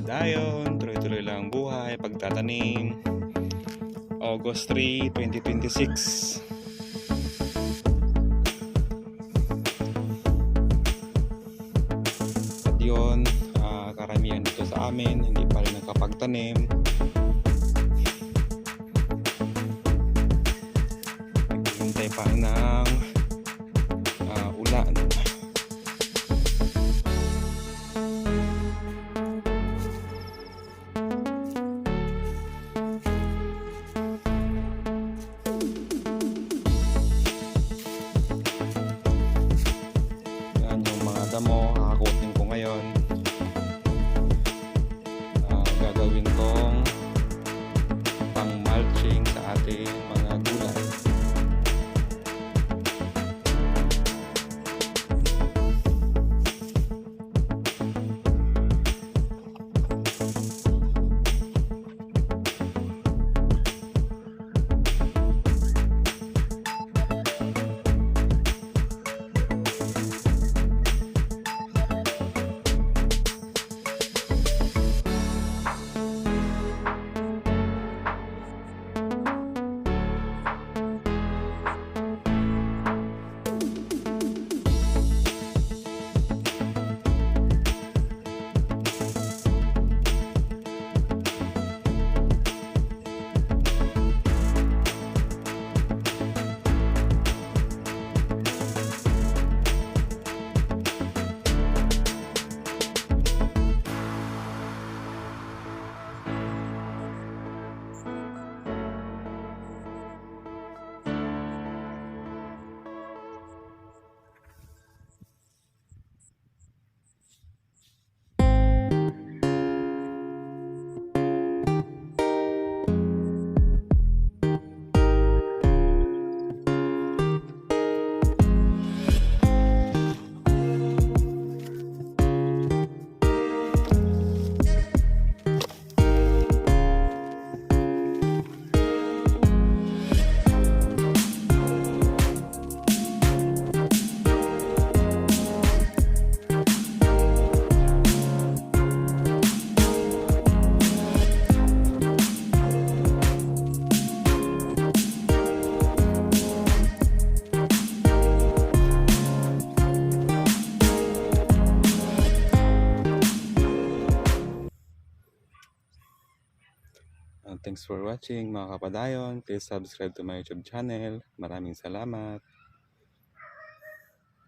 kapadayon, tuloy-tuloy lang ang buhay, pagtatanim. August 3, 2026. At yun, karamihan dito sa amin, hindi pa rin nakapagtanim. Naghihintay pa ng ulan. Damo, hahakutin ko ngayon. Gagawin kong pang mulching sa ating mga gulay. Thanks for watching mga kapadayon. Please subscribe to my YouTube channel. Maraming salamat.